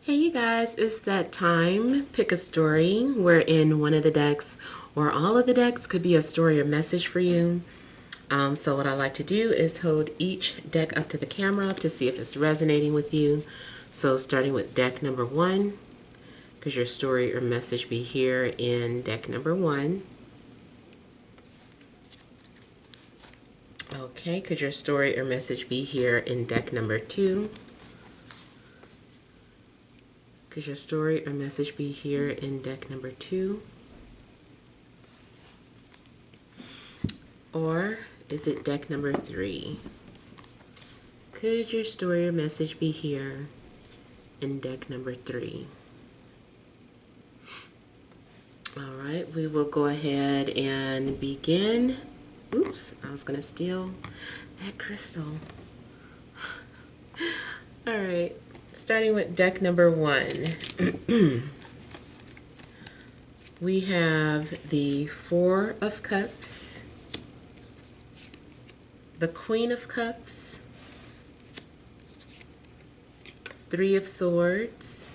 Hey you guys, it's that time. Pick a story. We're in one of the decks, or all of the decks could be a story or message for you. So what I like to do is hold each deck up to the camera to see if it's resonating with you. So starting with deck number 1, could your story or message be here in deck number 1? Okay, could your story or message be here in deck number 2? Could your story or message be here in deck number 2? Or is it deck number 3? Could your story or message be here in deck number 3? All right, we will go ahead and begin. Oops, I was going to steal that crystal. All right, starting with deck number 1. We have the Four of Cups, the Queen of Cups, Three of Swords,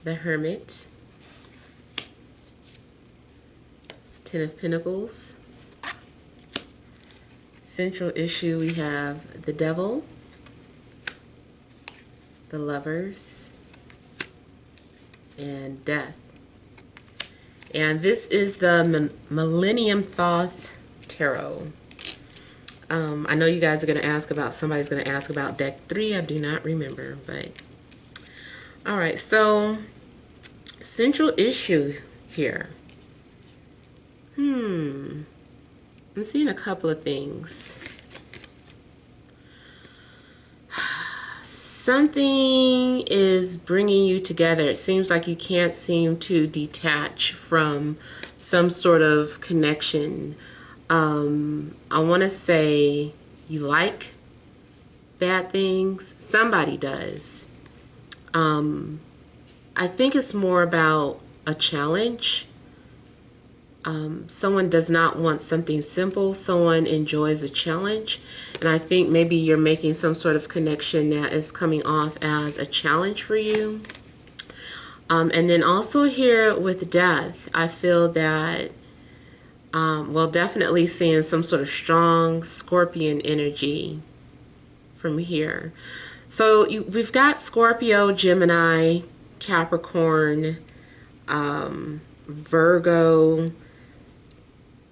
the Hermit, Ten of Pentacles. Central issue, we have the Devil, the Lovers, and Death. And this is the Millennium Thoth Tarot. I know you guys are going to ask about, somebody's going to ask about deck 3. I do not remember, but all right. So central issue here. I'm seeing a couple of things. Something is bringing you together. It seems like you can't seem to detach from some sort of connection. I want to say you like bad things. Somebody does. I think it's more about a challenge. Someone does not want something simple. Someone enjoys a challenge. And I think maybe you're making some sort of connection that is coming off as a challenge for you. And then also here with death, I feel that, well, definitely seeing some sort of strong Scorpion energy from here. So we've got Scorpio, Gemini, Capricorn, Virgo,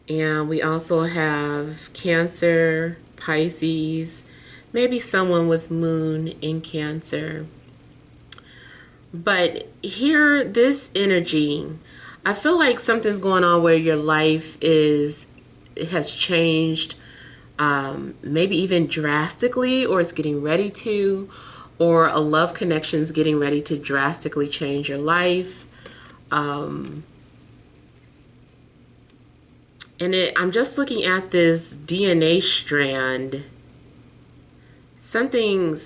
and we also have Cancer, Pisces, maybe someone with Moon in Cancer. But here, this energy, I feel like something's going on where your life has changed, maybe even drastically, or it's getting ready to, or a love connection is getting ready to drastically change your life. And I'm just looking at this DNA strand. Someone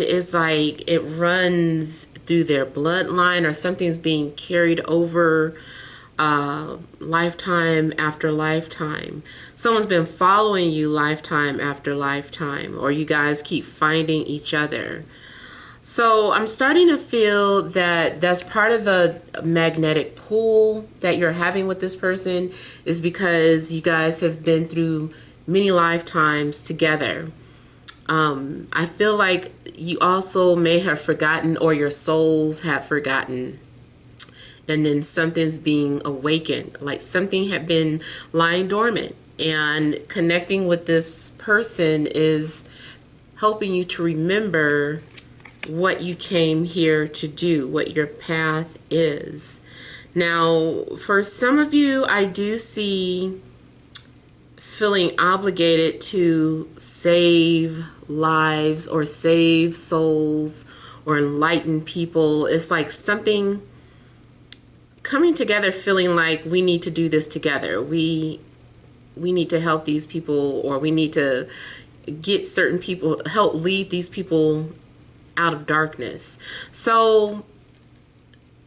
is like, it runs through their bloodline, or something's being carried over lifetime after lifetime. Someone's been following you lifetime after lifetime, or you guys keep finding each other. So I'm starting to feel that that's part of the magnetic pull that you're having with this person, is because you guys have been through many lifetimes together. I feel like you also may have forgotten, or your souls have forgotten, and then something's being awakened, like something had been lying dormant, and connecting with this person is helping you to remember what you came here to do, what your path is. Now, for some of you, I do see feeling obligated to save lives, or save souls, or enlighten people. It's like something coming together, feeling like we need to do this together. We need to help these people, or we need to get certain people, help lead these people out of darkness. So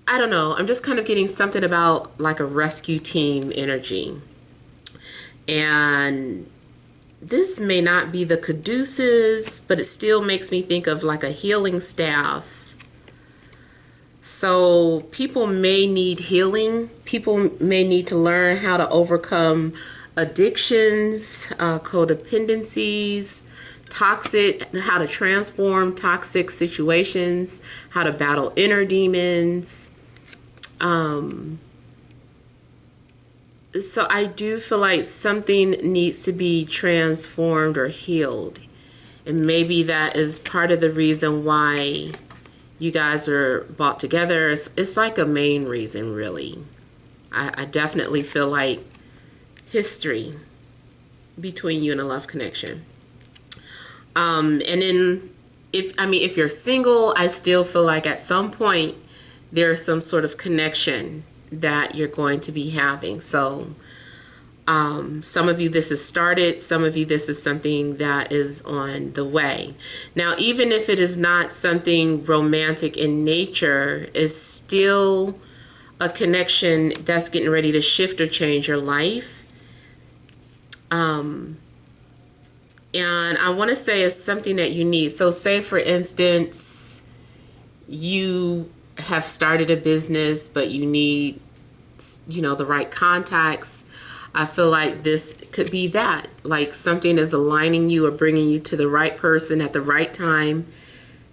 I don't know, I'm just kind of getting something about like a rescue team energy. And This may not be the caduceus, but it still makes me think of like a healing staff. So people may need healing. People may need to learn how to overcome addictions, codependencies, how to transform toxic situations, how to battle inner demons. So I do feel like something needs to be transformed or healed. And maybe that is part of the reason why you guys are brought together. It's like a main reason, really. I definitely feel like history between you and a love connection. And then if you're single, I still feel like at some point there's some sort of connection that you're going to be having. So some of you this has started, some of you this is something that is on the way. Now, even if it is not something romantic in nature, it's still a connection that's getting ready to shift or change your life. And I want to say it's something that you need. So say, for instance, you have started a business, but you need, the right contacts. I feel like this could be that. Like something is aligning you or bringing you to the right person at the right time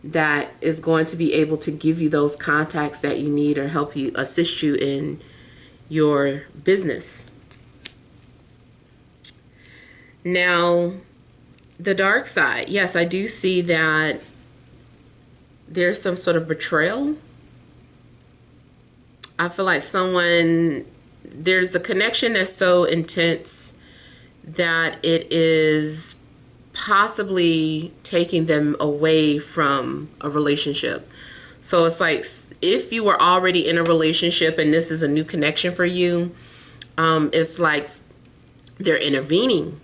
that is going to be able to give you those contacts that you need or help you, assist you in your business. Now, the dark side. Yes, I do see that there's some sort of betrayal. I feel like there's a connection that's so intense that it is possibly taking them away from a relationship. So it's like if you were already in a relationship and this is a new connection for you, it's like they're intervening.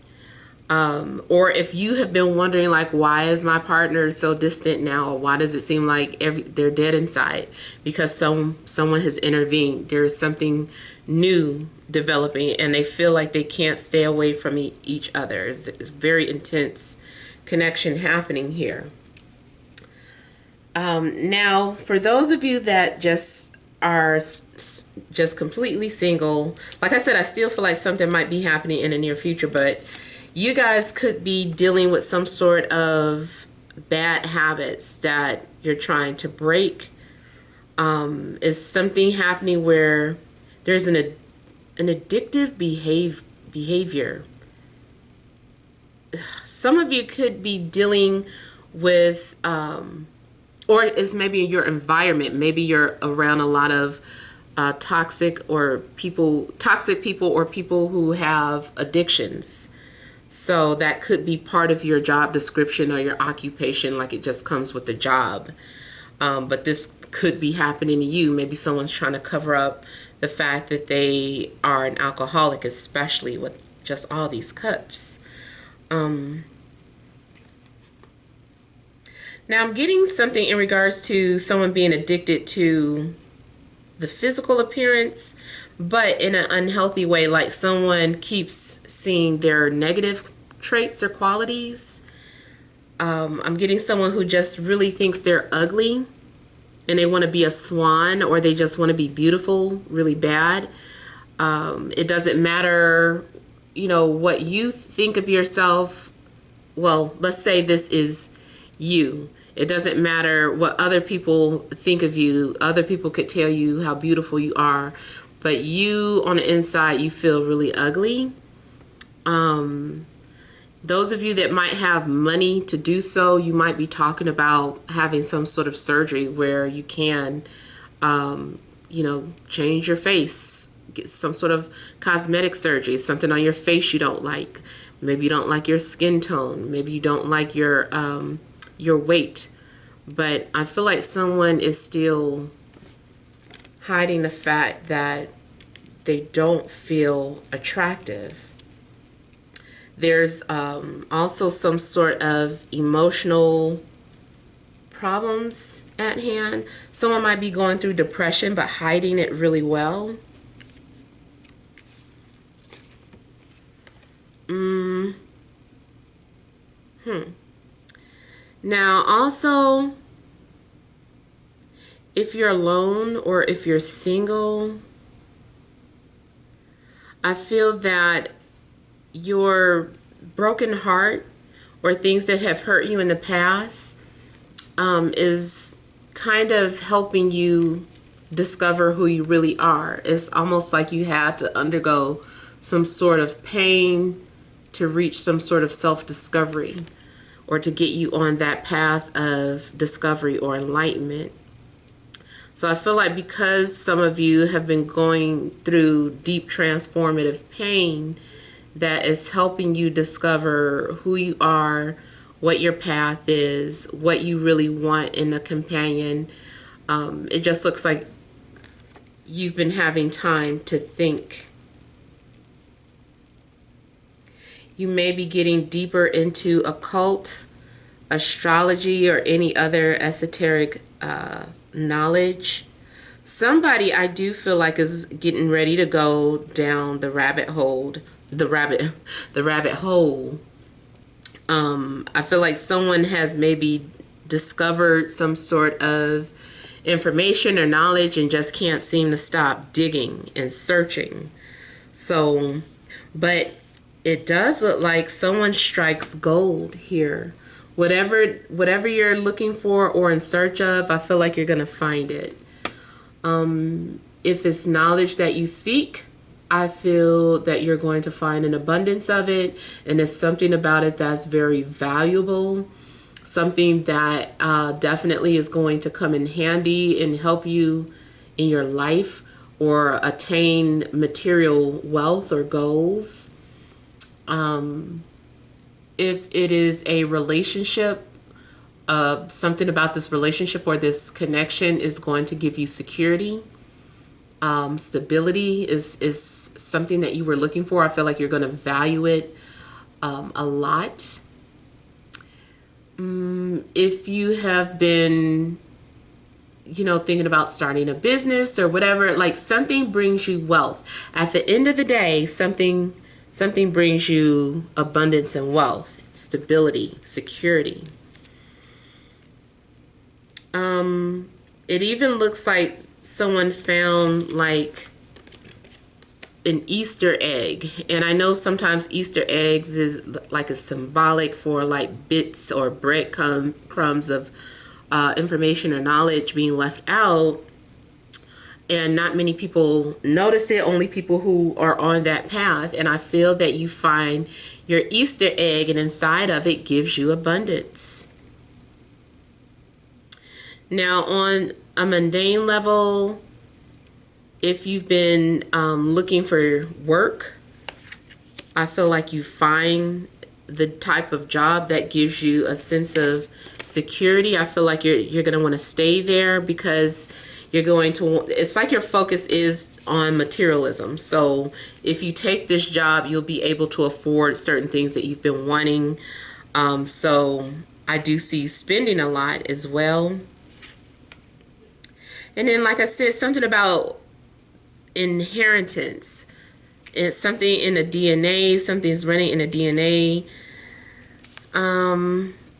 Or if you have been wondering, like, why is my partner so distant now? Or why does it seem like they're dead inside? Because someone has intervened. There is something new developing, and they feel like they can't stay away from each other. It's very intense connection happening here. Now, for those of you that just are just completely single, like I said, I still feel like something might be happening in the near future, but you guys could be dealing with some sort of bad habits that you're trying to break. Is something happening where there's an addictive behavior. Some of you could be dealing with, or it's maybe your environment. Maybe you're around a lot of toxic people or people who have addictions. So that could be part of your job description or your occupation, like it just comes with the job. But this could be happening to you. Maybe someone's trying to cover up the fact that they are an alcoholic, especially with just all these cups. Now I'm getting something in regards to someone being addicted to the physical appearance, but in an unhealthy way, like someone keeps seeing their negative traits or qualities. I'm getting someone who just really thinks they're ugly and they want to be a swan, or they just want to be beautiful really bad. It doesn't matter, what you think of yourself. Well, let's say this is you. It doesn't matter what other people think of you. Other people could tell you how beautiful you are, but you on the inside, you feel really ugly. Those of you that might have money to do so, you might be talking about having some sort of surgery where you can, change your face, get some sort of cosmetic surgery, something on your face you don't like. Maybe you don't like your skin tone. Maybe you don't like your weight. But I feel like someone is still hiding the fact that they don't feel attractive. There's also some sort of emotional problems at hand. Someone might be going through depression but hiding it really well. Now, also, if you're alone or if you're single, I feel that your broken heart or things that have hurt you in the past is kind of helping you discover who you really are. It's almost like you had to undergo some sort of pain to reach some sort of self-discovery, or to get you on that path of discovery or enlightenment. So I feel like because some of you have been going through deep transformative pain, that is helping you discover who you are, what your path is, what you really want in a companion. It just looks like you've been having time to think. You may be getting deeper into occult, astrology, or any other esoteric knowledge. Somebody, I do feel like, is getting ready to go down the rabbit hole. The rabbit hole. I feel like someone has maybe discovered some sort of information or knowledge and just can't seem to stop digging and searching. So, but it does look like someone strikes gold here. Whatever you're looking for or in search of, I feel like you're going to find it. If it's knowledge that you seek, I feel that you're going to find an abundance of it, and there's something about it that's very valuable, something that definitely is going to come in handy and help you in your life or attain material wealth or goals. If it is a relationship, something about this relationship or this connection is going to give you security. Stability is something that you were looking for. I feel like you're going to value it a lot. If you have been, thinking about starting a business or whatever, like something brings you wealth. At the end of the day, something brings you abundance and wealth, stability, security. It even looks like someone found like an Easter egg, and I know sometimes Easter eggs is like a symbolic for like bits or breadcrumbs of information or knowledge being left out, and not many people notice it, only people who are on that path. And I feel that you find your Easter egg, and inside of it gives you abundance. Now, on a mundane level, if you've been looking for work, I feel like you find the type of job that gives you a sense of security. I feel like you're going to want to stay there because you're going to, it's like your focus is on materialism. So if you take this job, you'll be able to afford certain things that you've been wanting. So I do see you spending a lot as well. And then, like I said, something about inheritance. It's something in the DNA, something's running in the DNA.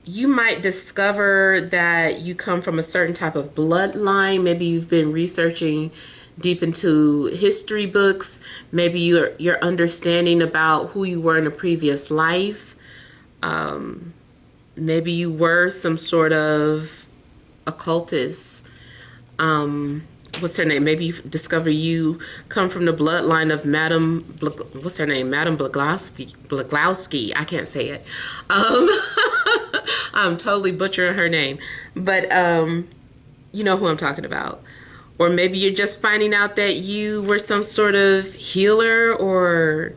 You might discover that you come from a certain type of bloodline. Maybe you've been researching deep into history books. Maybe you're understanding about who you were in a previous life. Maybe you were some sort of occultist. What's her name? Maybe you discover you come from the bloodline of Madame what's her name? Madame Blagowski. I can't say it. I'm totally butchering her name, but you know who I'm talking about. Or maybe you're just finding out that you were some sort of healer or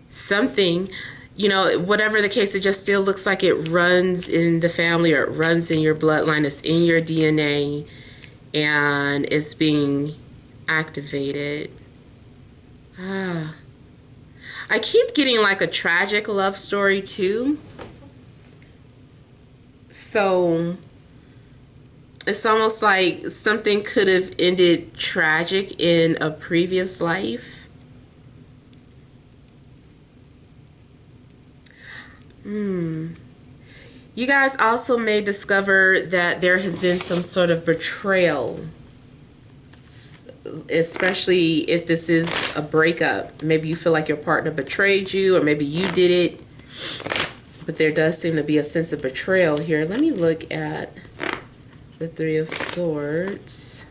something. Whatever the case, it just still looks like it runs in the family, or it runs in your bloodline. It's in your DNA. And it's being activated. I keep getting like a tragic love story too. So it's almost like something could have ended tragic in a previous life. You guys also may discover that there has been some sort of betrayal, especially if this is a breakup. Maybe you feel like your partner betrayed you, or maybe you did it. But there does seem to be a sense of betrayal here. Let me look at the Three of Swords.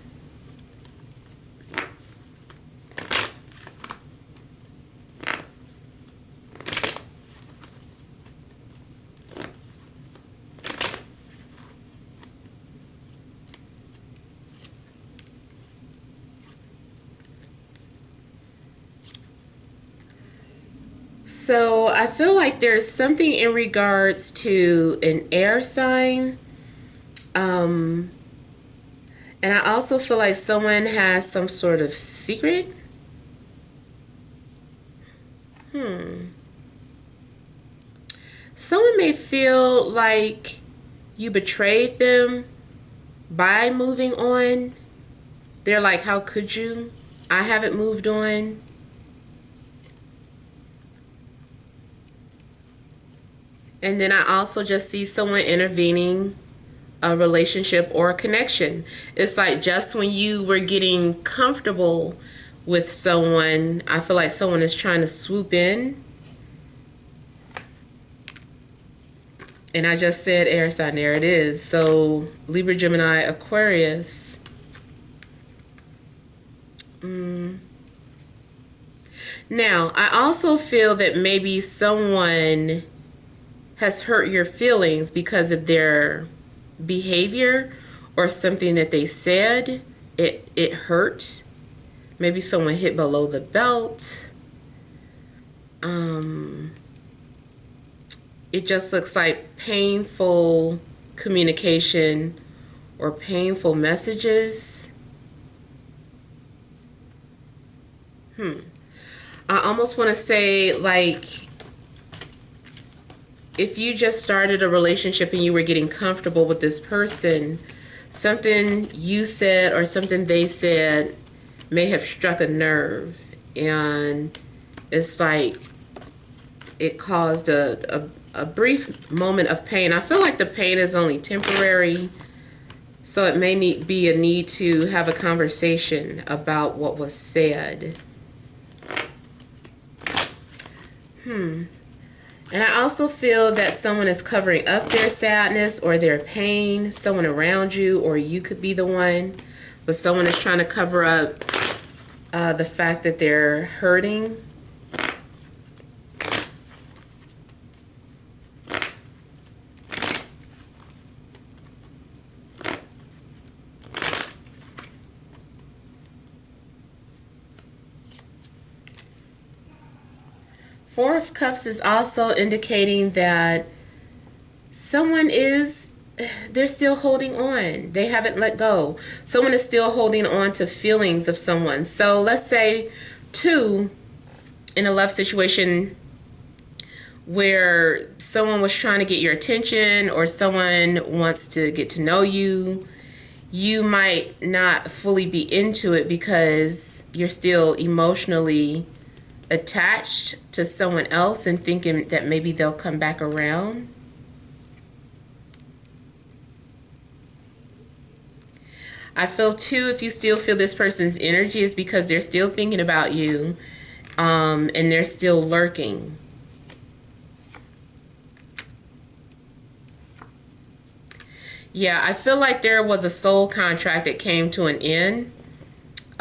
So I feel like there's something in regards to an air sign. And I also feel like someone has some sort of secret. Someone may feel like you betrayed them by moving on. They're like, how could you? I haven't moved on. And then I also just see someone intervening a relationship or a connection. It's like just when you were getting comfortable with someone, I feel like someone is trying to swoop in. And I just said air sign, there it is. So Libra, Gemini, Aquarius. Now, I also feel that maybe someone has hurt your feelings because of their behavior or something that they said. It hurt. Maybe someone hit below the belt. It just looks like painful communication or painful messages. I almost want to say, like, if you just started a relationship and you were getting comfortable with this person, something you said or something they said may have struck a nerve, and it's like it caused a brief moment of pain. I feel like the pain is only temporary, so it may be a need to have a conversation about what was said. And I also feel that someone is covering up their sadness or their pain. Someone around you, or you could be the one, but someone is trying to cover up the fact that they're hurting. Four of Cups is also indicating that someone they're still holding on. They haven't let go. Someone is still holding on to feelings of someone. So let's say two, in a love situation where someone was trying to get your attention or someone wants to get to know you, you might not fully be into it because you're still emotionally attached to someone else and thinking that maybe they'll come back around. I feel too, if you still feel this person's energy, is because they're still thinking about you, and they're still lurking. Yeah, I feel like there was a soul contract that came to an end.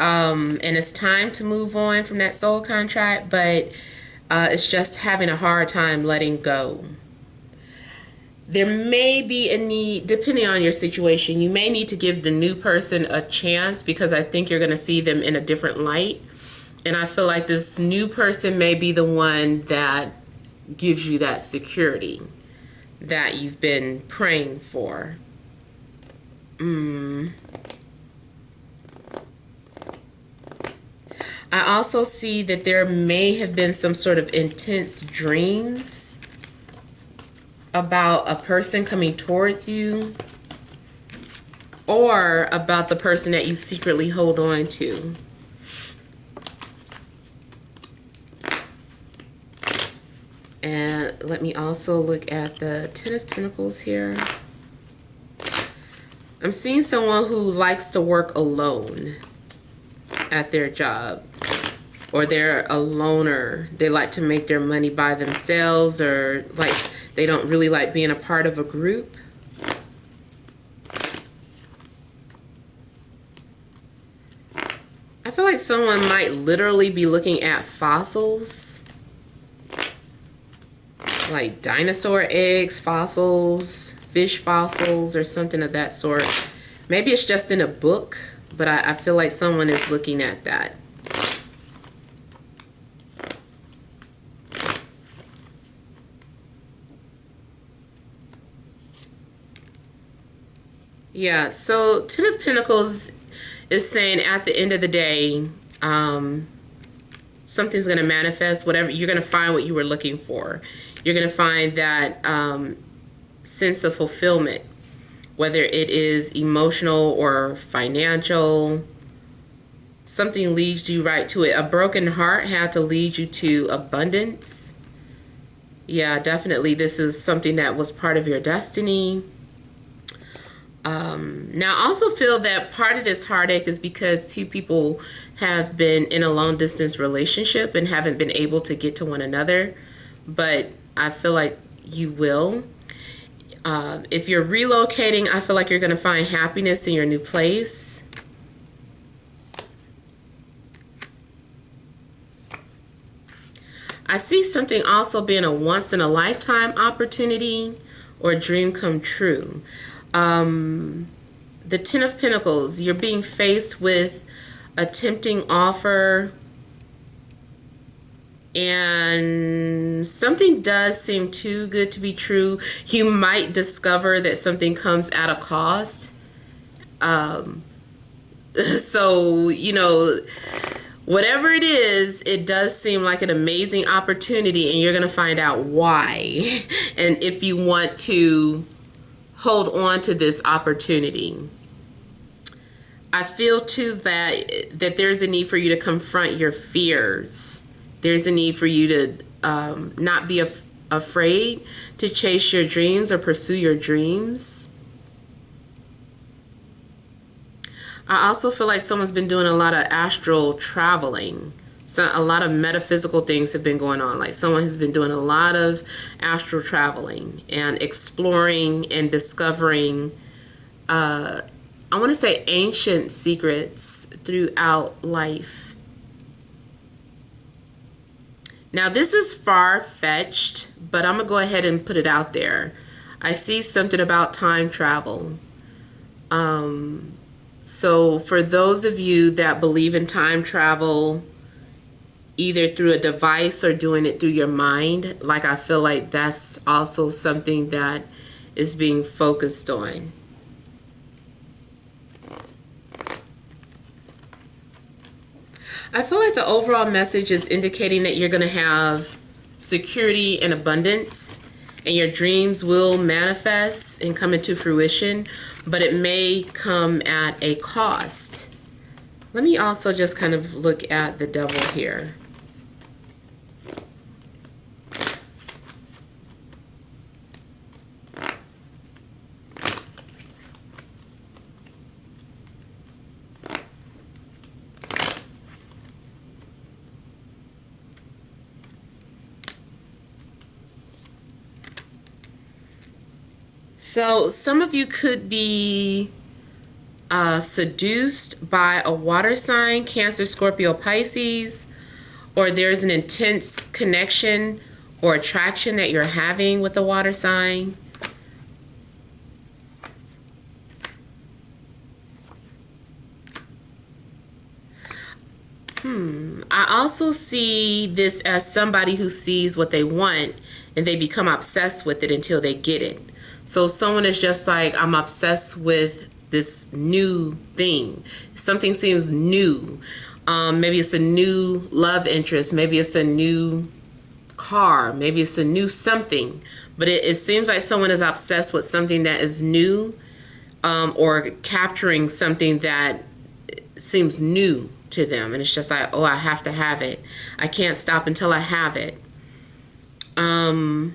And it's time to move on from that soul contract, but it's just having a hard time letting go. There may be a need, depending on your situation, you may need to give the new person a chance, because I think you're going to see them in a different light. And I feel like this new person may be the one that gives you that security that you've been praying for. I also see that there may have been some sort of intense dreams about a person coming towards you, or about the person that you secretly hold on to. And let me also look at the Ten of Pentacles here. I'm seeing someone who likes to work alone at their job, or they're a loner. They like to make their money by themselves, or like they don't really like being a part of a group. I feel like someone might literally be looking at fossils, like dinosaur eggs, fossils, fish fossils, or something of that sort. Maybe it's just in a book, but I feel like someone is looking at that. Yeah, so Ten of Pentacles is saying at the end of the day, something's going to manifest. Whatever, you're going to find what you were looking for. You're going to find that sense of fulfillment, whether it is emotional or financial. Something leads you right to it. A broken heart had to lead you to abundance. Yeah, definitely this is something that was part of your destiny. Now, I also feel that part of this heartache is because two people have been in a long distance relationship and haven't been able to get to one another, but I feel like you will. If you're relocating, I feel like you're going to find happiness in your new place. I see something also being a once-in-a-lifetime opportunity or dream come true. The Ten of Pentacles, you're being faced with a tempting offer, and something does seem too good to be true. You might discover that something comes at a cost. So, you know, whatever it is, it does seem like an amazing opportunity, and you're going to find out why and if you want to hold on to this opportunity. I feel too that there's a need for you to confront your fears. There's a need for you to not be afraid to chase your dreams or pursue your dreams. I also feel like someone's been doing a lot of astral traveling. So a lot of metaphysical things have been going on. Like someone has been doing a lot of astral traveling and exploring and discovering, I want to say, ancient secrets throughout life. Now, this is far-fetched, but I'm going to go ahead and put it out there. I see something about time travel. So for those of you that believe in time travel, either through a device or doing it through your mind, like I feel like that's also something that is being focused on. I feel like the overall message is indicating that you're going to have security and abundance, and your dreams will manifest and come into fruition, but it may come at a cost. Let me also just kind of look at the devil here. So some of you could be seduced by a water sign, Cancer, Scorpio, Pisces, or there's an intense connection or attraction that you're having with a water sign. I also see this as somebody who sees what they want and they become obsessed with it until they get it. So someone is just like, I'm obsessed with this new thing. Something seems new. Maybe it's a new love interest. Maybe it's a new car. Maybe it's a new something. But it seems like someone is obsessed with something that is new, or capturing something that seems new to them. And it's just like, oh, I have to have it. I can't stop until I have it. I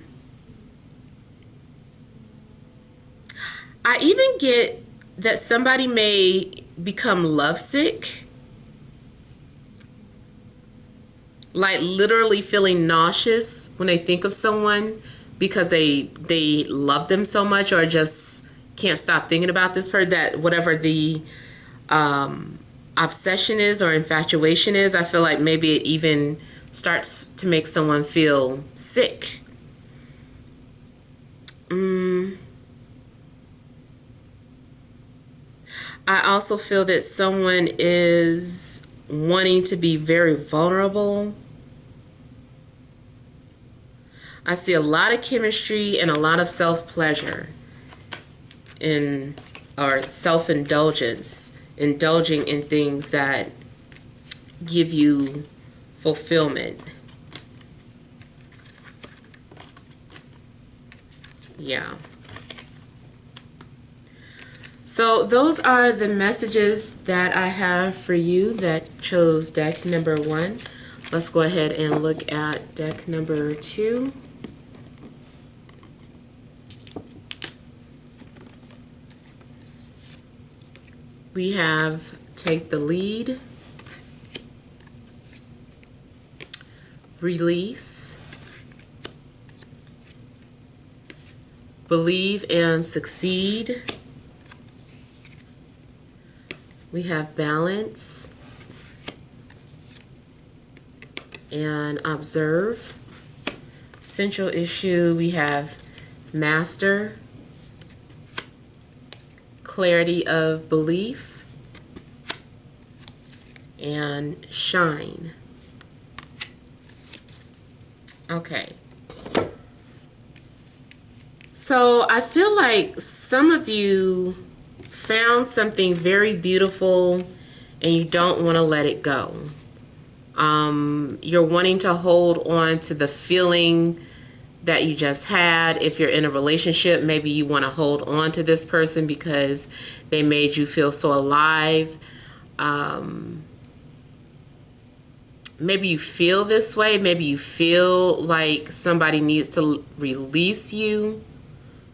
even get that somebody may become lovesick, like literally feeling nauseous when they think of someone because they love them so much, or just can't stop thinking about this person, that whatever the obsession is or infatuation is, I feel like maybe it even starts to make someone feel sick. I also feel that someone is wanting to be very vulnerable. I see a lot of chemistry and a lot of self-pleasure or self-indulgence, indulging in things that give you fulfillment. Yeah. So those are the messages that I have for you that chose deck number 1. Let's go ahead and look at deck number 2. We have Take the Lead, Release, Believe and Succeed. We have Balance and Observe. Central issue, we have Master, Clarity of Belief, and Shine. Okay. So I feel like some of you found something very beautiful and you don't want to let it go. You're wanting to hold on to the feeling that you just had. If you're in a relationship, maybe you want to hold on to this person because they made you feel so alive. Maybe you feel this way. Maybe you feel like somebody needs to release you,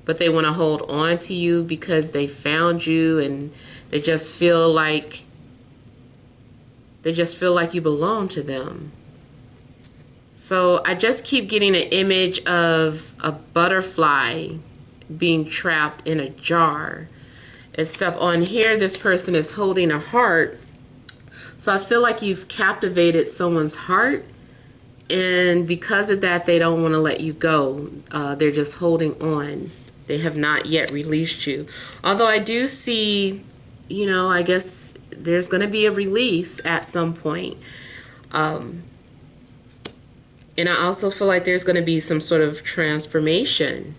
but they want to hold on to you because they found you and they just feel like you belong to them. So I just keep getting an image of a butterfly being trapped in a jar. Except on here, this person is holding a heart. So I feel like you've captivated someone's heart, and because of that, they don't want to let you go. They're just holding on. They have not yet released you. Although I do see, I guess there's going to be a release at some point. And I also feel like there's going to be some sort of transformation.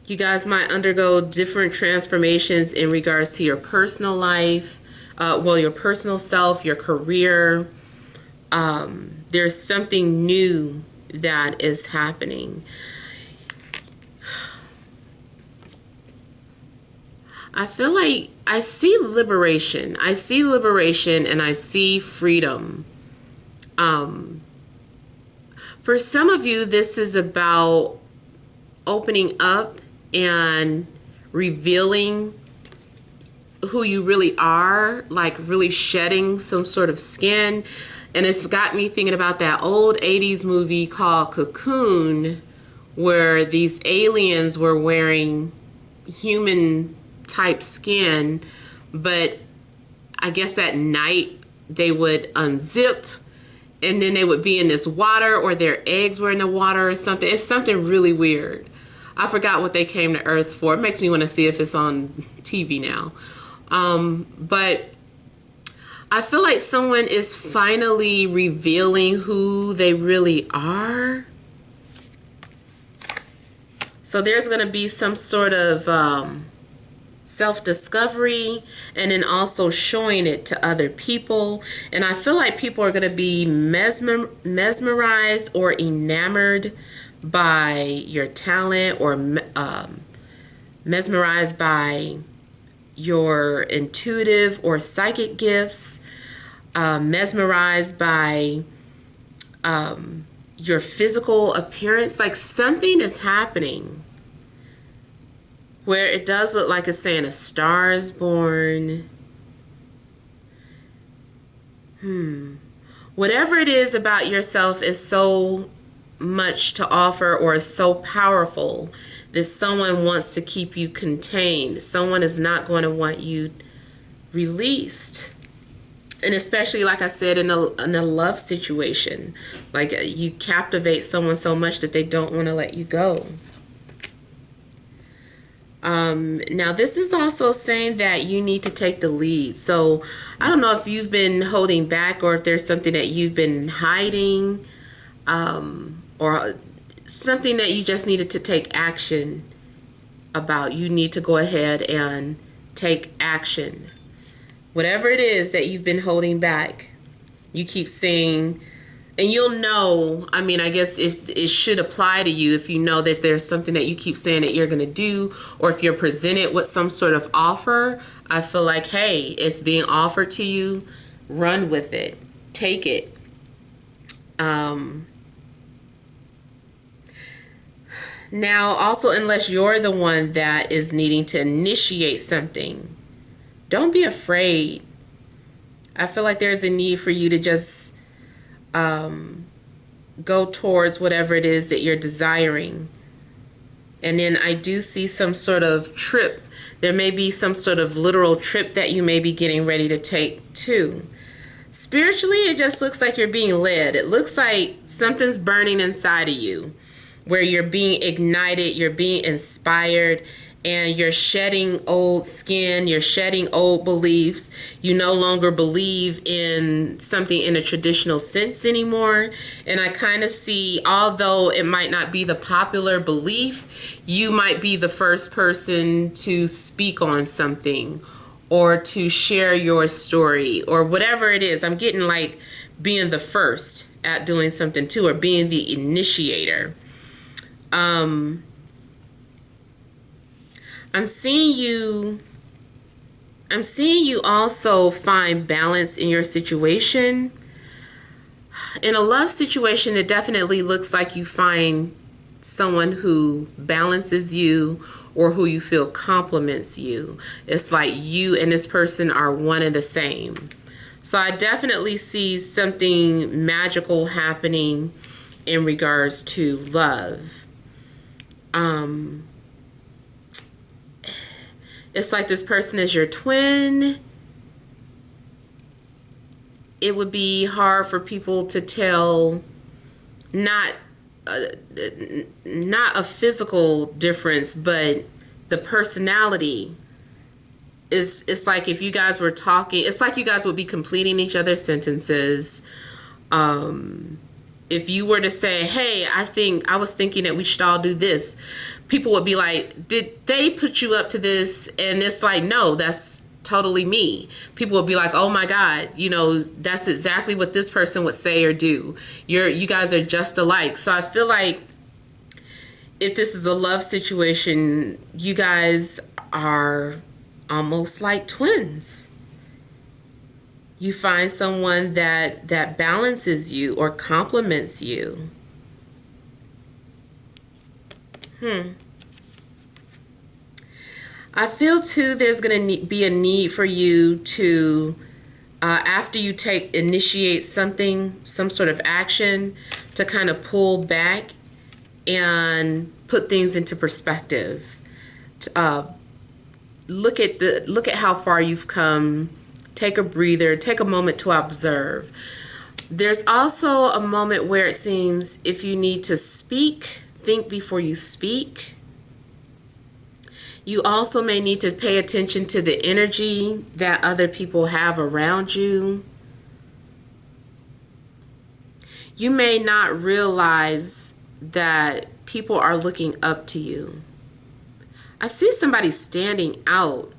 You guys might undergo different transformations in regards to your personal life, your personal self, your career. There's something new that is happening. I feel like I see liberation. I see liberation and I see freedom. For some of you, this is about opening up and revealing who you really are, like really shedding some sort of skin. And it's got me thinking about that old 80s movie called Cocoon, where these aliens were wearing human type skin, but I guess at night they would unzip and then they would be in this water, or their eggs were in the water or something. It's something really weird. I forgot what they came to Earth for. It makes me want to see if it's on TV now. But I feel like someone is finally revealing who they really are. So there's going to be some sort of self-discovery, and then also showing it to other people. And I feel like people are going to be mesmerized or enamored by your talent, or mesmerized by your intuitive or psychic gifts, mesmerized by your physical appearance. Like something is happening where it does look like it's saying a star is born. Whatever it is about yourself is so much to offer or is so powerful that someone wants to keep you contained. Someone is not going to want you released. And especially, like I said, in a love situation, like you captivate someone so much that they don't want to let you go. Now, this is also saying that you need to take the lead. So I don't know if you've been holding back or if there's something that you've been hiding, or something that you just needed to take action about. You need to go ahead and take action. Whatever it is that you've been holding back, you keep saying, and you'll know, I mean, I guess if it should apply to you if you know that there's something that you keep saying that you're going to do, or if you're presented with some sort of offer, I feel like, hey, it's being offered to you, run with it, take it. Now, also, unless you're the one that is needing to initiate something, don't be afraid. I feel like there's a need for you to just go towards whatever it is that you're desiring. And then I do see some sort of trip. There may be some sort of literal trip that you may be getting ready to take too. Spiritually, it just looks like you're being led. It looks like something's burning inside of you, where you're being ignited, you're being inspired, and you're shedding old skin, you're shedding old beliefs. You no longer believe in something in a traditional sense anymore. And I kind of see, although it might not be the popular belief, you might be the first person to speak on something or to share your story or whatever it is. I'm getting like being the first at doing something too, or being the initiator. I'm seeing you also find balance in your situation. In a love situation, it definitely looks like you find someone who balances you or who you feel compliments you. It's like you and this person are one and the same. So I definitely see something magical happening in regards to love. It's like this person is your twin. It would be hard for people to tell, not a physical difference, but the personality. It's like if you guys were talking, it's like you guys would be completing each other's sentences. If you were to say, hey, I was thinking that we should all do this, people would be like, did they put you up to this? And it's like, no, that's totally me. People would be like, oh my God, that's exactly what this person would say or do. You guys are just alike. So I feel like if this is a love situation, you guys are almost like twins. You find someone that balances you or compliments you. I feel too there's going to be a need for you to, after you initiate something, some sort of action, to kind of pull back and put things into perspective. Look at how far you've come. Take a breather, take a moment to observe. There's also a moment where it seems if you need to speak, think before you speak. You also may need to pay attention to the energy that other people have around you. You may not realize that people are looking up to you. I see somebody standing out,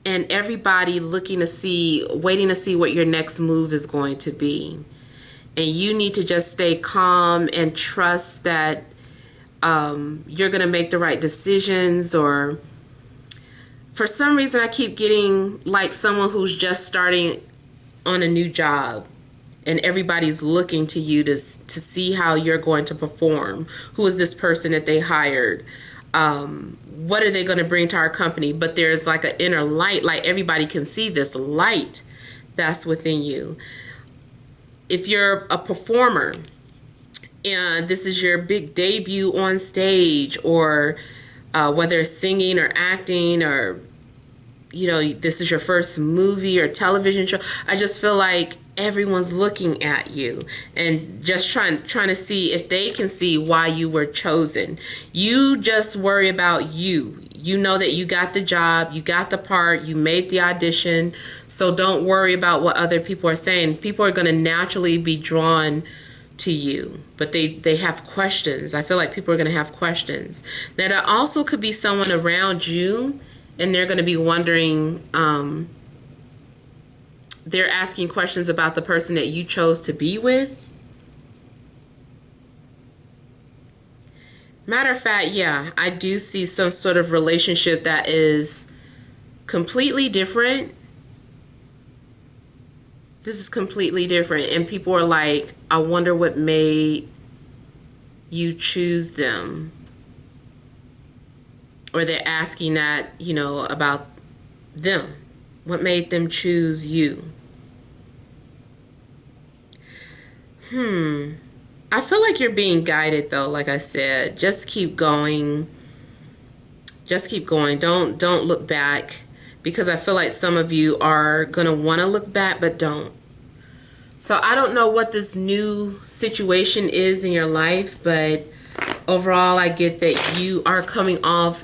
and everybody waiting to see what your next move is going to be. And you need to just stay calm and trust that you're going to make the right decisions. Or for some reason, I keep getting like someone who's just starting on a new job. and everybody's looking to you to see how you're going to perform. Who is this person that they hired? What are they going to bring to our company? But there's like an inner light, like everybody can see this light that's within you. If you're a performer and this is your big debut on stage, or whether it's singing or acting, or this is your first movie or television show, I just feel like everyone's looking at you and just trying to see if they can see why you were chosen. You just worry about you. You know that you got the job, you got the part, you made the audition, so don't worry about what other people are saying. People are going to naturally be drawn to you, but they have questions. I feel like people are going to have questions. Now, there also could be someone around you, and they're going to be wondering, they're asking questions about the person that you chose to be with. Matter of fact, yeah, I do see some sort of relationship that is completely different. This is completely different. And people are like, I wonder what made you choose them. Or they're asking that, about them. What made them choose you? I feel like you're being guided though, like I said. Just keep going. Just keep going. Don't look back, because I feel like some of you are going to want to look back but don't. So I don't know what this new situation is in your life, but overall I get that you are coming off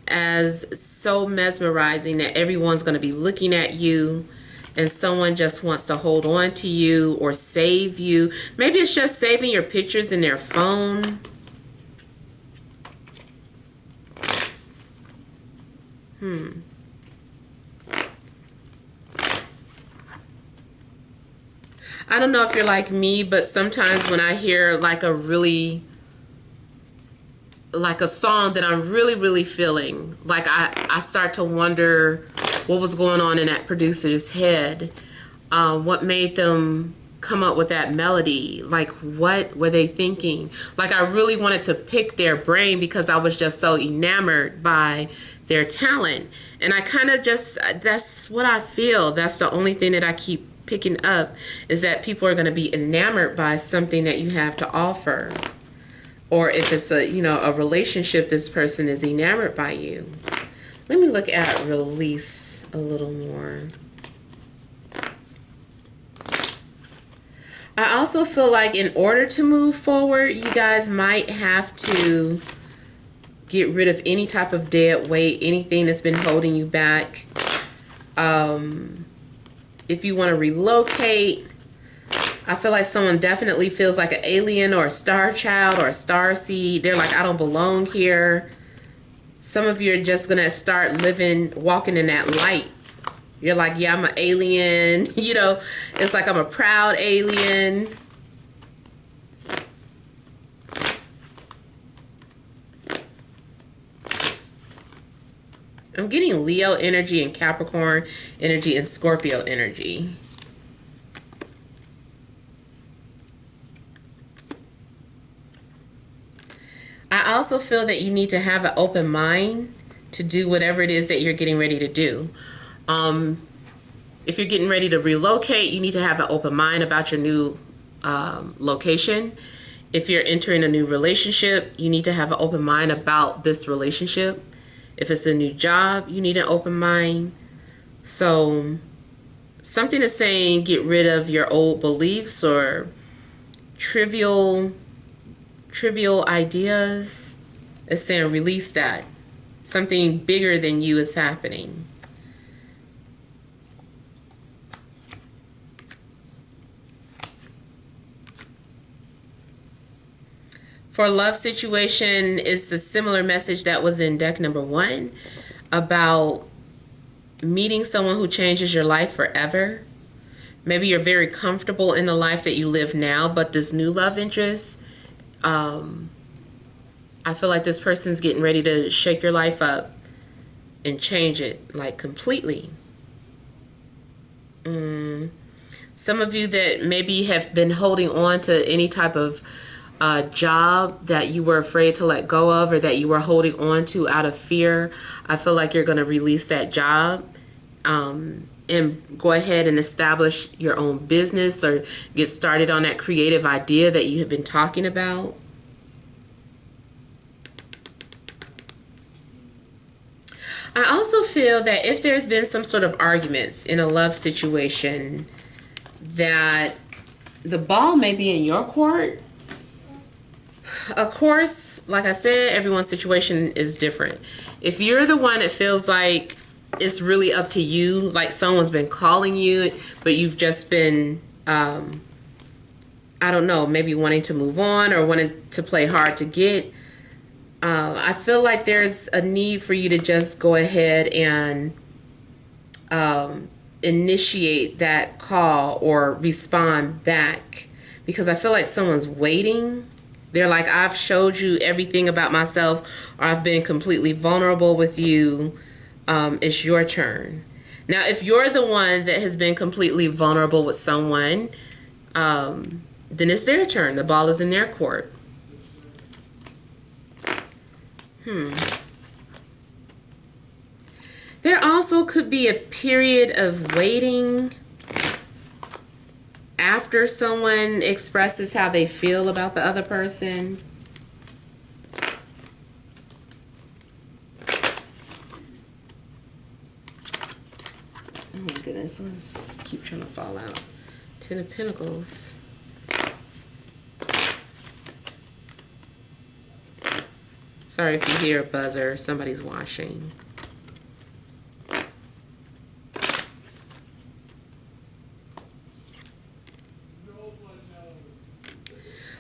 as so mesmerizing that everyone's going to be looking at you, and someone just wants to hold on to you or save you. Maybe it's just saving your pictures in their phone. I don't know if you're like me, but sometimes when I hear like a song that I'm really feeling, like I start to wonder what was going on in that producer's head. What made them come up with that melody? Like, what were they thinking? Like, I really wanted to pick their brain because I was just so enamored by their talent. And I kind of just, that's what I feel. That's the only thing that I keep picking up, is that people are going to be enamored by something that you have to offer. Or if it's a relationship, this person is enamored by you. Let me look at release a little more. I also feel like in order to move forward, you guys might have to get rid of any type of dead weight, anything that's been holding you back. If you want to relocate, I feel like someone definitely feels like an alien or a star child or a star seed. They're like, I don't belong here. Some of you are just going to start walking in that light. You're like, yeah, I'm an alien. It's like I'm a proud alien. I'm getting Leo energy and Capricorn energy and Scorpio energy. I also feel that you need to have an open mind to do whatever it is that you're getting ready to do. If you're getting ready to relocate, you need to have an open mind about your new location. If you're entering a new relationship, you need to have an open mind about this relationship. If it's a new job, you need an open mind. So something is saying get rid of your old beliefs or trivial ideas. It's saying release that. Something bigger than you is happening. For a love situation, it's a similar message that was in deck number 1 about meeting someone who changes your life forever. Maybe you're very comfortable in the life that you live now, but this new love interest, I feel like this person's getting ready to shake your life up and change it like completely. Some of you that maybe have been holding on to any type of job that you were afraid to let go of, or that you were holding on to out of fear, I feel like you're going to release that job and go ahead and establish your own business or get started on that creative idea that you have been talking about. I also feel that if there's been some sort of arguments in a love situation, that the ball may be in your court. Of course, like I said, everyone's situation is different. If you're the one that feels like it's really up to you, like someone's been calling you, but you've just been, I don't know, maybe wanting to move on or wanting to play hard to get, I feel like there's a need for you to just go ahead and initiate that call or respond back, because I feel like someone's waiting. They're like, I've showed you everything about myself, or I've been completely vulnerable with you. It's your turn. Now, if you're the one that has been completely vulnerable with someone, then it's their turn. The ball is in their court. There also could be a period of waiting after someone expresses how they feel about the other person. Oh my goodness, let's keep trying to fall out. 10 of Pentacles. Sorry if you hear a buzzer. Somebody's washing.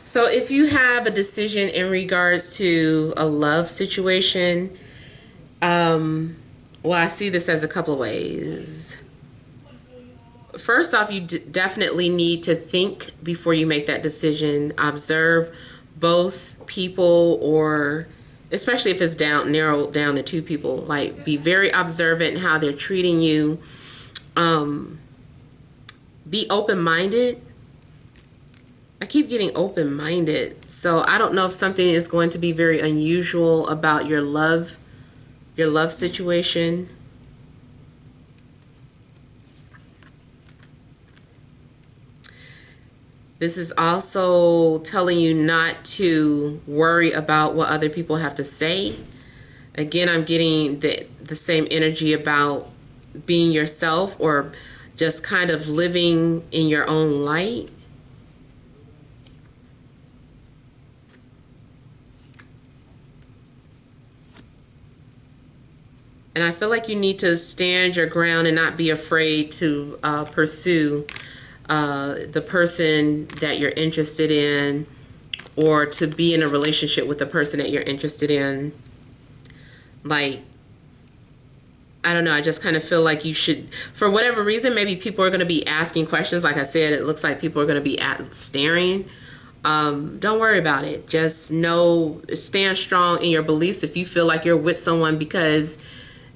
So if you have a decision in regards to a love situation, well, I see this as a couple of ways. First off, you definitely need to think before you make that decision. Observe both people, or especially if it's narrowed down to two people. Like, be very observant in how they're treating you. Be open-minded. I keep getting open-minded, so I don't know if something is going to be very unusual about your love situation. This is also telling you not to worry about what other people have to say. Again, I'm getting the same energy about being yourself, or just kind of living in your own light. And I feel like you need to stand your ground and not be afraid to pursue the person that you're interested in, or to be in a relationship with the person that you're interested in. Like, I don't know, I just kind of feel like you should, for whatever reason, maybe people are going to be asking questions. Like I said, it looks like people are going to be staring. Don't worry about it. Just stand strong in your beliefs. If you feel like you're with someone because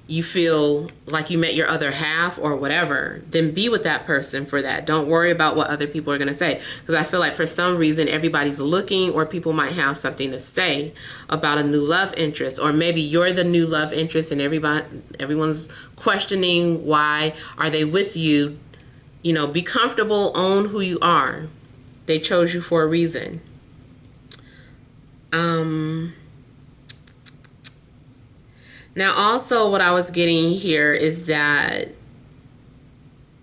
you feel like you met your other half or whatever, then be with that person for that. Don't worry about what other people are going to say, because I feel like for some reason everybody's looking, or people might have something to say about a new love interest, or maybe you're the new love interest and everyone's questioning why are they with you. You know, be comfortable, own who you are. They chose you for a reason. Now, also what I was getting here is that,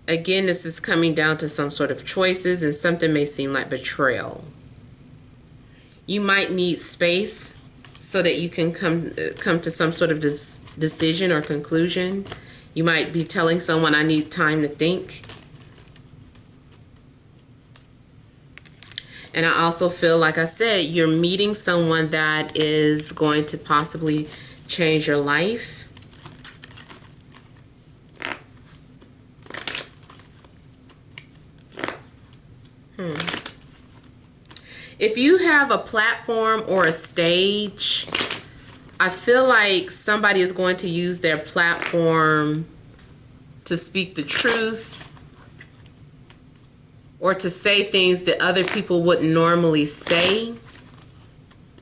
again, this is coming down to some sort of choices, and something may seem like betrayal. You might need space so that you can come to some sort of decision or conclusion. You might be telling someone, I need time to think. And I also feel, like I said, you're meeting someone that is going to possibly change your life. If you have a platform or a stage, I feel like somebody is going to use their platform to speak the truth. or to say things that other people wouldn't normally say.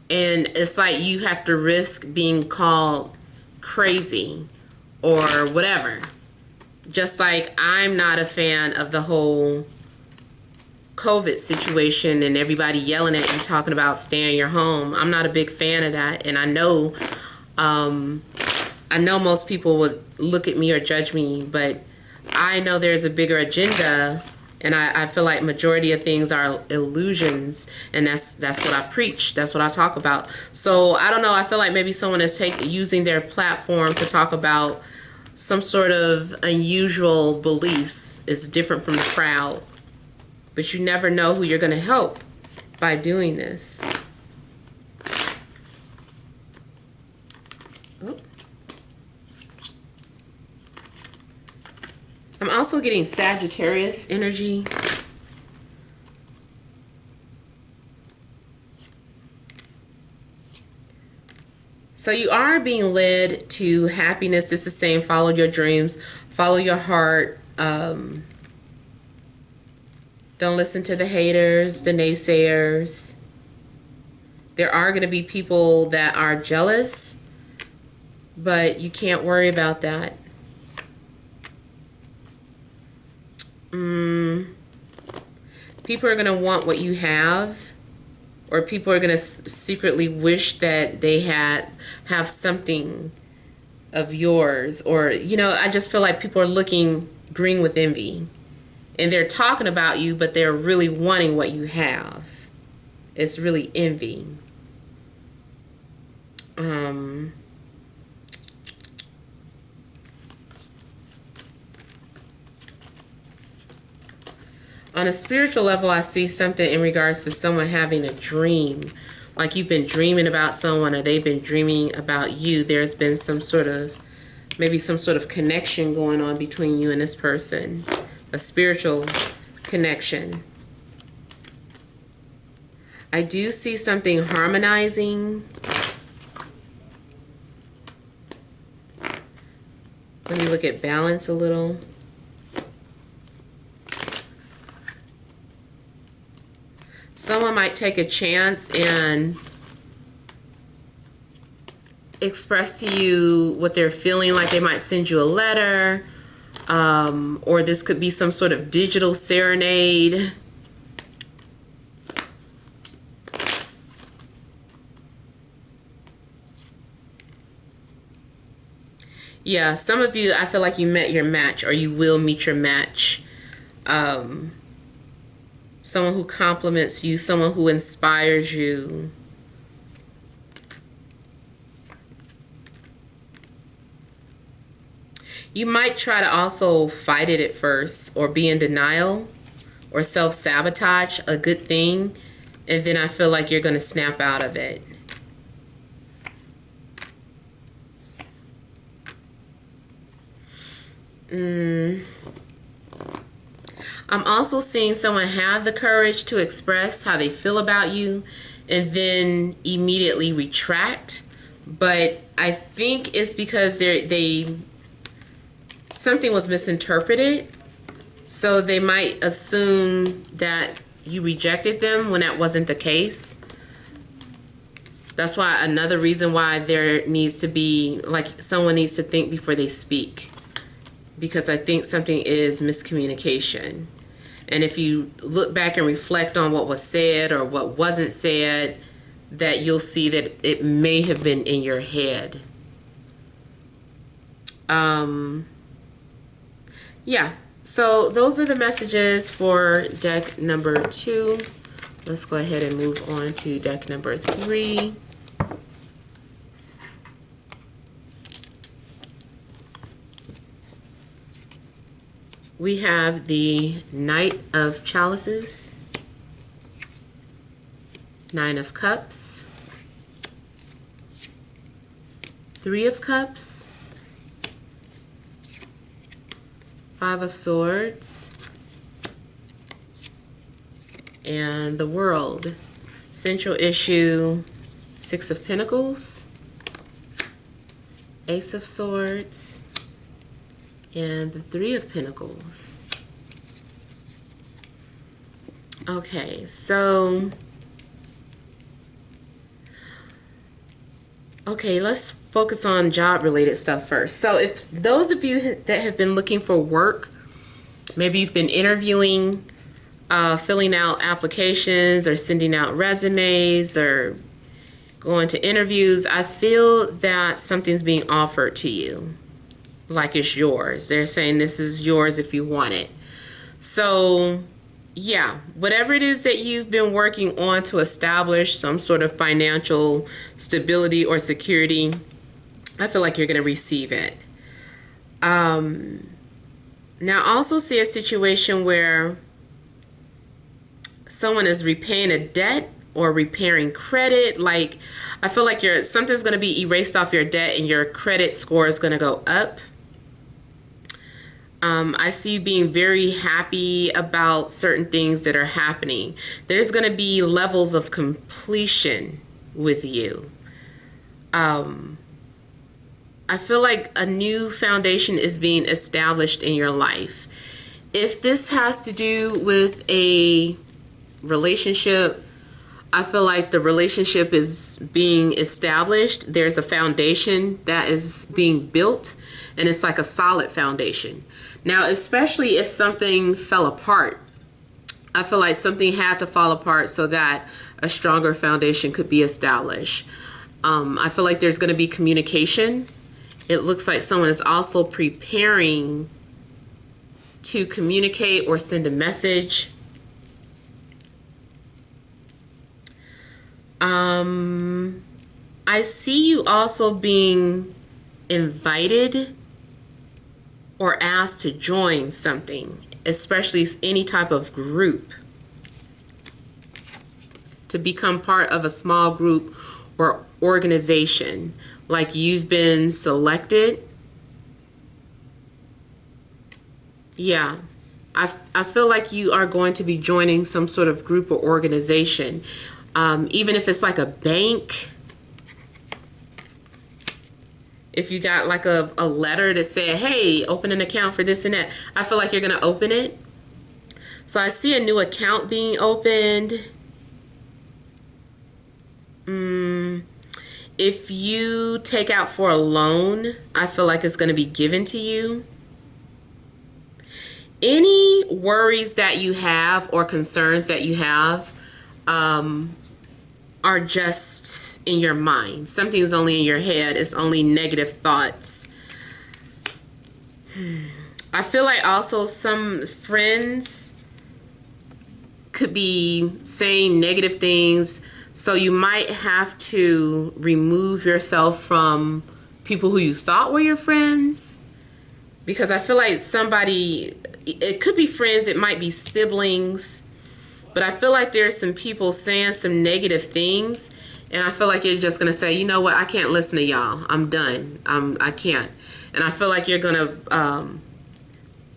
And it's like you have to risk being called crazy or whatever. Just like I'm not a fan of the whole COVID situation and everybody yelling at you talking about stay in your home. I'm not a big fan of that. And I know most people would look at me or judge me, but I know there's a bigger agenda. And I feel like majority of things are illusions, and that's what I preach. That's what I talk about. So I don't know. I feel like maybe someone is using their platform to talk about some sort of unusual beliefs is different from the crowd. But you never know who you're going to help by doing this. Oh. I'm also getting Sagittarius energy. So you are being led to happiness. This is saying follow your dreams, follow your heart. Don't listen to the haters, the naysayers. There are going to be people that are jealous, but you can't worry about that. People are going to want what you have, or people are going to secretly wish that they have something of yours, or I just feel like people are looking green with envy, and they're talking about you, but they're really wanting what you have. It's really envy. On a spiritual level, I see something in regards to someone having a dream. Like you've been dreaming about someone, or they've been dreaming about you. There's been maybe some sort of connection going on between you and this person. A spiritual connection. I do see something harmonizing. Let me look at balance a little. Someone might take a chance and express to you what they're feeling, like they might send you a letter, or this could be some sort of digital serenade. Yeah, some of you, I feel like you met your match, or you will meet your match. Someone who compliments you, someone who inspires you. You might try to also fight it at first, or be in denial, or self-sabotage a good thing, and then I feel like you're going to snap out of it. I'm also seeing someone have the courage to express how they feel about you and then immediately retract. But I think it's because something was misinterpreted. So they might assume that you rejected them when that wasn't the case. That's why another reason why there needs to be, like, someone needs to think before they speak. Because I think something is miscommunication. And if you look back and reflect on what was said or what wasn't said, that you'll see that it may have been in your head. Yeah, so those are the messages for deck number 2. Let's go ahead and move on to deck number 3. We have the Knight of Chalices, 9 of Cups, 3 of Cups, 5 of Swords, and the World. Central issue, 6 of Pentacles, Ace of Swords, and the 3 of Pentacles. Okay, so okay, let's focus on job related stuff first. So if those of you that have been looking for work, maybe you've been interviewing, filling out applications or sending out resumes or going to interviews, I feel that something's being offered to you like it's yours. They're saying this is yours if you want it. So yeah, whatever it is that you've been working on to establish some sort of financial stability or security, I feel like you're going to receive it. Now, I also see a situation where someone is repaying a debt or repairing credit. Like, I feel like something's going to be erased off your debt and your credit score is going to go up. I see you being very happy about certain things that are happening. There's going to be levels of completion with you. I feel like a new foundation is being established in your life. If this has to do with a relationship, I feel like the relationship is being established. There's a foundation that is being built, and it's like a solid foundation. Now, especially if something fell apart, I feel like something had to fall apart so that a stronger foundation could be established. I feel like there's going to be communication. It looks like someone is also preparing to communicate or send a message. I see you also being invited or asked to join something, especially any type of group, to become part of a small group or organization, like you've been selected. Yeah, I feel like you are going to be joining some sort of group or organization, even if it's like a bank. If you got like a letter that said, hey, open an account for this and that, I feel like you're going to open it. So I see a new account being opened. If you take out for a loan, I feel like it's going to be given to you. Any worries that you have or concerns that you have are just in your mind. Something's only in your head. It's only negative thoughts. I feel like also some friends could be saying negative things, so you might have to remove yourself from people who you thought were your friends, because I feel like somebody, it could be friends, it might be siblings, but I feel like there's some people saying some negative things, and I feel like you're just going to say, you know what, I can't listen to y'all. I'm done. I can't. And I feel like you're going to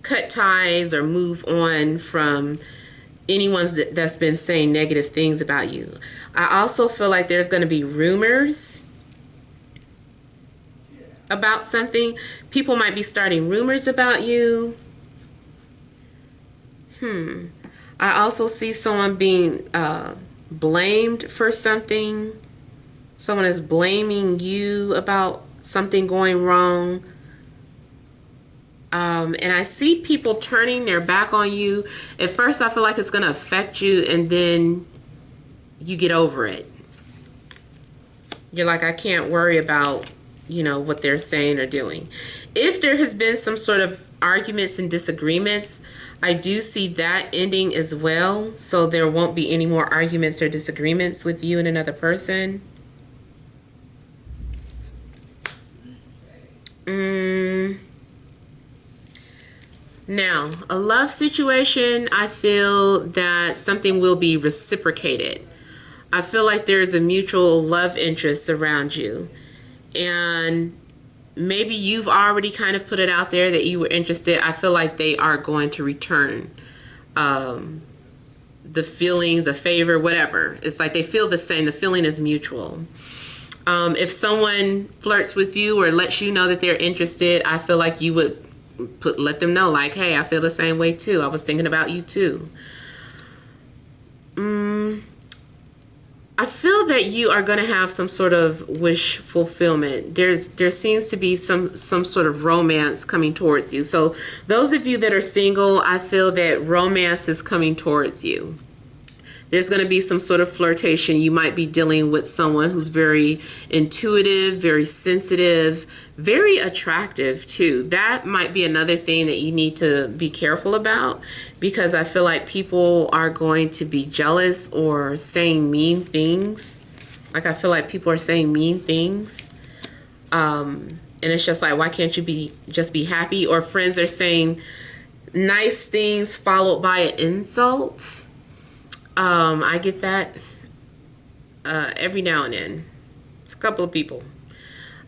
cut ties or move on from anyone that's been saying negative things about you. I also feel like there's going to be rumors about something. People might be starting rumors about you. I also see someone being blamed for something. Someone is blaming you about something going wrong. And I see people turning their back on you. At first, I feel like it's going to affect you, and then you get over it. You're like, I can't worry about, what they're saying or doing. If there has been some sort of arguments and disagreements, I do see that ending as well. So there won't be any more arguments or disagreements with you and another person. Now, a love situation, I feel that something will be reciprocated. I feel like there's a mutual love interest around you. And maybe you've already kind of put it out there that you were interested. I feel like they are going to return the feeling, the favor, whatever. It's like they feel the same. The feeling is mutual. If someone flirts with you or lets you know that they're interested, I feel like you would let them know, like, hey, I feel the same way too. I was thinking about you too. I feel that you are going to have some sort of wish fulfillment. There seems to be some sort of romance coming towards you. So those of you that are single, I feel that romance is coming towards you. There's going to be some sort of flirtation. You might be dealing with someone who's very intuitive, very sensitive, very attractive too. That might be another thing that you need to be careful about, because I feel like people are going to be jealous or saying mean things. Like, I feel like people are saying mean things. And it's just like, why can't you just be happy? Or friends are saying nice things followed by an insult. I get that every now and then. It's a couple of people.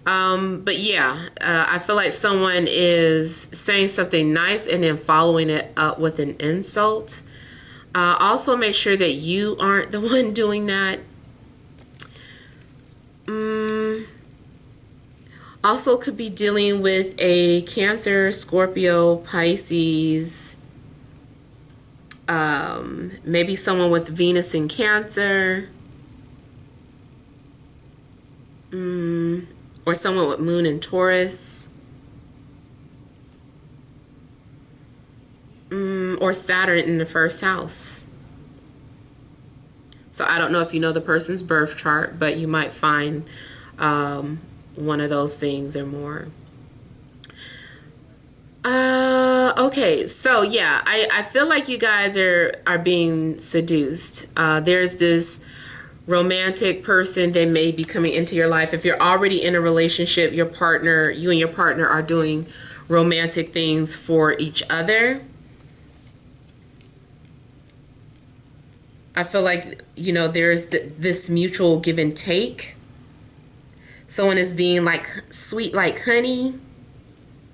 But yeah, I feel like someone is saying something nice and then following it up with an insult. Also make sure that you aren't the one doing that. Also could be dealing with a Cancer, Scorpio, Pisces, maybe someone with Venus in Cancer, or someone with Moon in Taurus, or Saturn in the first house. So I don't know if you know the person's birth chart, but you might find one of those things or more. Okay, so yeah, I feel like you guys are being seduced. There's this romantic person that may be coming into your life. If you're already in a relationship, you and your partner are doing romantic things for each other. I feel like, you know, there's this mutual give and take. Someone is being like sweet like honey.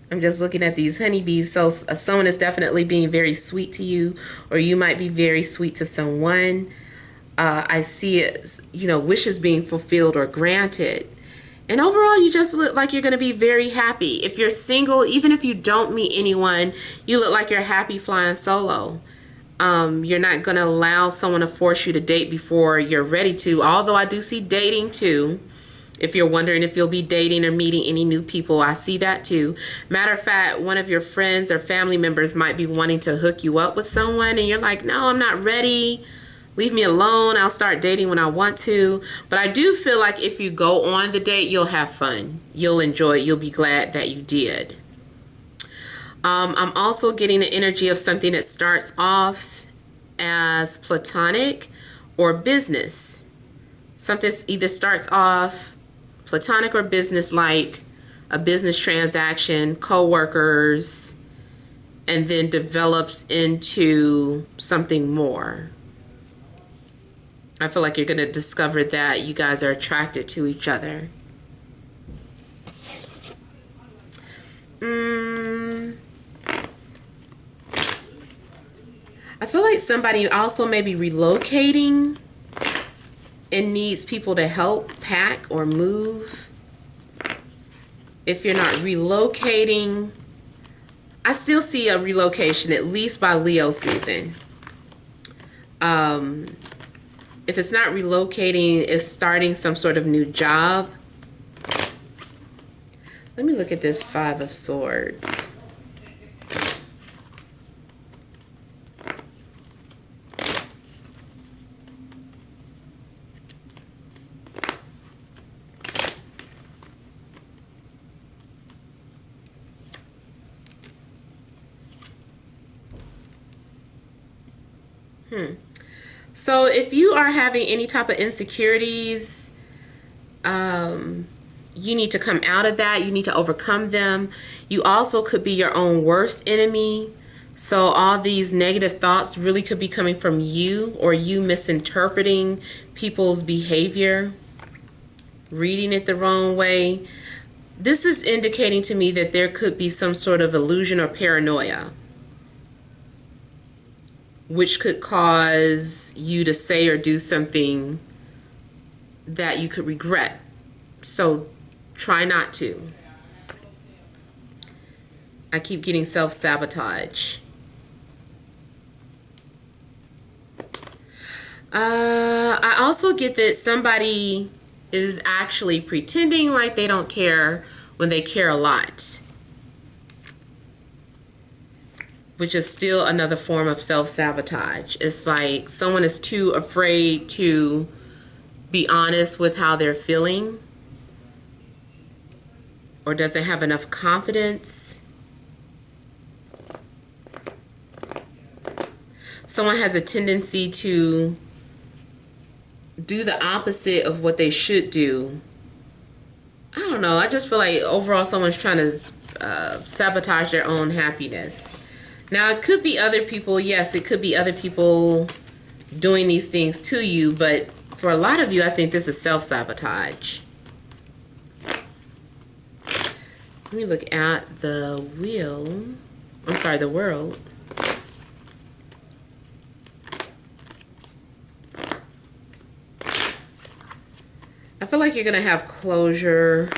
I'm just looking at these honeybees. So someone is definitely being very sweet to you, or you might be very sweet to someone. I see it, you know, wishes being fulfilled or granted. And overall, you just look like you're going to be very happy. If you're single, even if you don't meet anyone, you look like you're happy flying solo. You're not going to allow someone to force you to date before you're ready to. Although I do see dating too. If you're wondering if you'll be dating or meeting any new people, I see that too. Matter of fact, one of your friends or family members might be wanting to hook you up with someone, and you're like, no, I'm not ready. Leave me alone. I'll start dating when I want to. But I do feel like if you go on the date, you'll have fun. You'll enjoy it. You'll be glad that you did. I'm also getting the energy of something that starts off as platonic or business. Something either starts off platonic or business, like a business transaction, co-workers, and then develops into something more. I feel like you're going to discover that you guys are attracted to each other. I feel like somebody also may be relocating and needs people to help pack or move. If you're not relocating, I still see a relocation, at least by Leo season. If it's not relocating, it's starting some sort of new job. Let me look at this Five of Swords. So if you are having any type of insecurities, you need to come out of that. You need to overcome them. You also could be your own worst enemy. So all these negative thoughts really could be coming from you, or you misinterpreting people's behavior, reading it the wrong way. This is indicating to me that there could be some sort of illusion or paranoia, which could cause you to say or do something that you could regret. So try not to. I keep getting self-sabotage. I also get that somebody is actually pretending like they don't care when they care a lot, which is still another form of self-sabotage. It's like someone is too afraid to be honest with how they're feeling, or doesn't have enough confidence. Someone has a tendency to do the opposite of what they should do. I don't know. I just feel like overall someone's trying to sabotage their own happiness. Now, it could be other people. Yes, it could be other people doing these things to you. But for a lot of you, I think this is self-sabotage. Let me look at the wheel. I'm sorry, the world. I feel like you're going to have closure.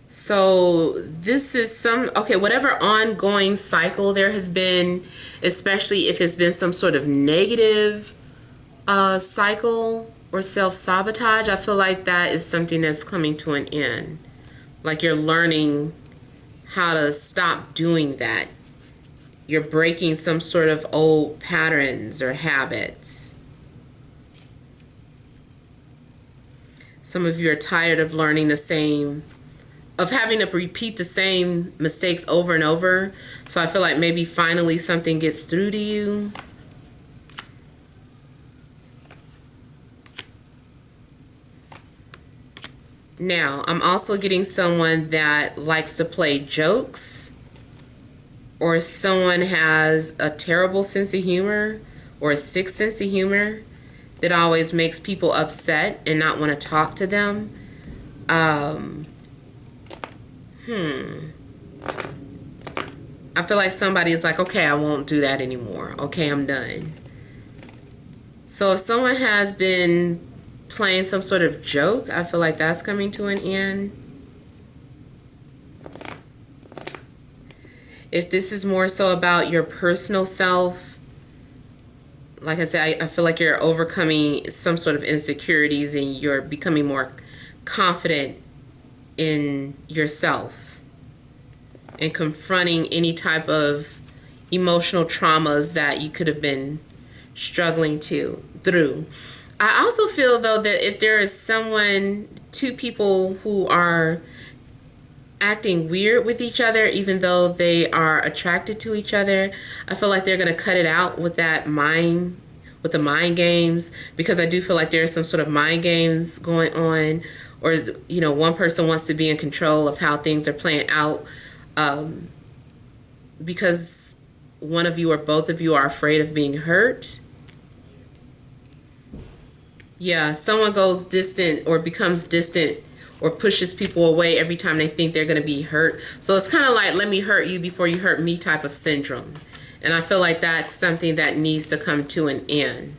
So this is okay, whatever ongoing cycle there has been, especially if it's been some sort of negative cycle or self-sabotage, I feel like that is something that's coming to an end. Like you're learning how to stop doing that. You're breaking some sort of old patterns or habits. Some of you are tired of learning of having to repeat the same mistakes over and over. So I feel like maybe finally something gets through to you. Now, I'm also getting someone that likes to play jokes, or someone has a terrible sense of humor or a sick sense of humor that always makes people upset and not want to talk to them. I feel like somebody is like, okay, I won't do that anymore. Okay, I'm done. So if someone has been playing some sort of joke, I feel like that's coming to an end. If this is more so about your personal self, like I said, I feel like you're overcoming some sort of insecurities and you're becoming more confident in yourself and confronting any type of emotional traumas that you could have been struggling through. I also feel, though, that if there is two people who are acting weird with each other, even though they are attracted to each other, I feel like they're going to cut it out with the mind games, because I do feel like there's some sort of mind games going on, or, one person wants to be in control of how things are playing out, because one of you or both of you are afraid of being hurt. Yeah, someone goes distant or becomes distant or pushes people away every time they think they're going to be hurt. So it's kind of like, let me hurt you before you hurt me type of syndrome. And I feel like that's something that needs to come to an end.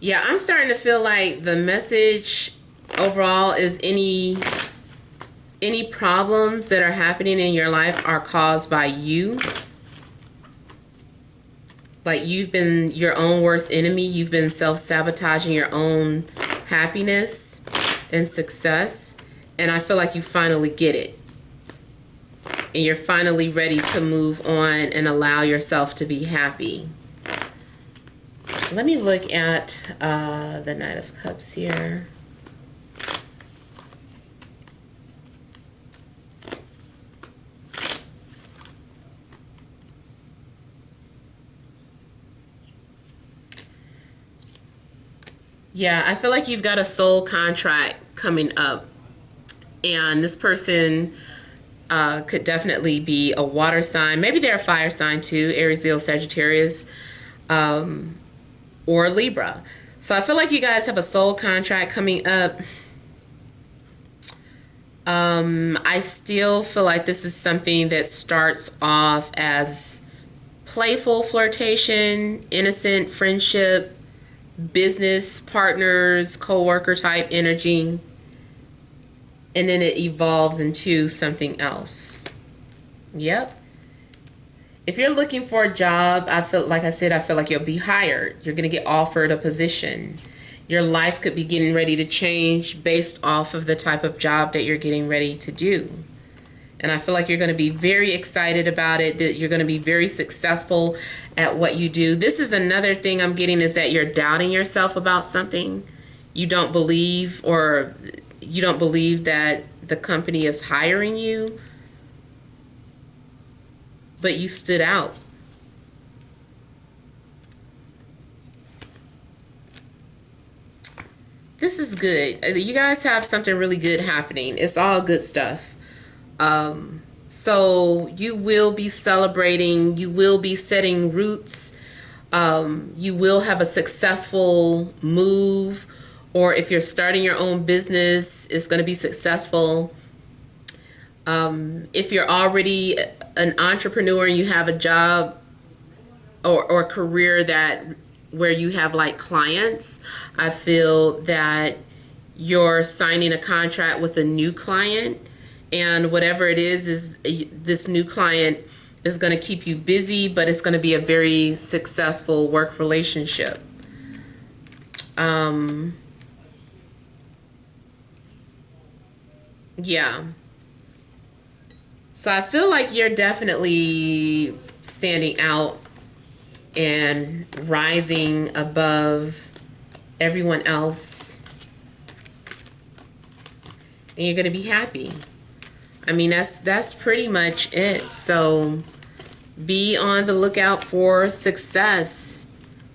Yeah, I'm starting to feel like the message overall is any problems that are happening in your life are caused by you. Like you've been your own worst enemy. You've been self-sabotaging your own happiness and success. And I feel like you finally get it. And you're finally ready to move on and allow yourself to be happy. Let me look at the Knight of Cups here. Yeah, I feel like you've got a soul contract coming up. And this person could definitely be a water sign. Maybe they're a fire sign too, Aries, Leo, Sagittarius, or Libra. So I feel like you guys have a soul contract coming up. I still feel like this is something that starts off as playful flirtation, innocent friendship, business partners, co-worker type energy, and then it evolves into something else. Yep. If you're looking for a job, I feel like I said, I feel like you'll be hired. You're going to get offered a position. Your life could be getting ready to change based off of the type of job that you're getting ready to do. And I feel like you're going to be very excited about it, that you're going to be very successful at what you do. This is another thing I'm getting, is that you're doubting yourself about something. You don't believe, or you don't believe that the company is hiring you, but you stood out. This is good. You guys have something really good happening. It's all good stuff. So you will be celebrating. You will be setting roots. You will have a successful move. Or if you're starting your own business, it's going to be successful. If you're already an entrepreneur and you have a job or career that where you have like clients, I feel that you're signing a contract with a new client, and whatever it is this new client is going to keep you busy, but it's going to be a very successful work relationship. Yeah. So I feel like you're definitely standing out and rising above everyone else, and you're going to be happy. I mean, that's pretty much it. So be on the lookout for success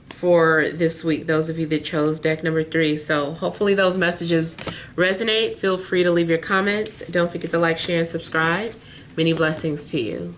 for this week, those of you that chose deck number 3. So hopefully those messages resonate. Feel free to leave your comments. Don't forget to like, share, and subscribe. Many blessings to you.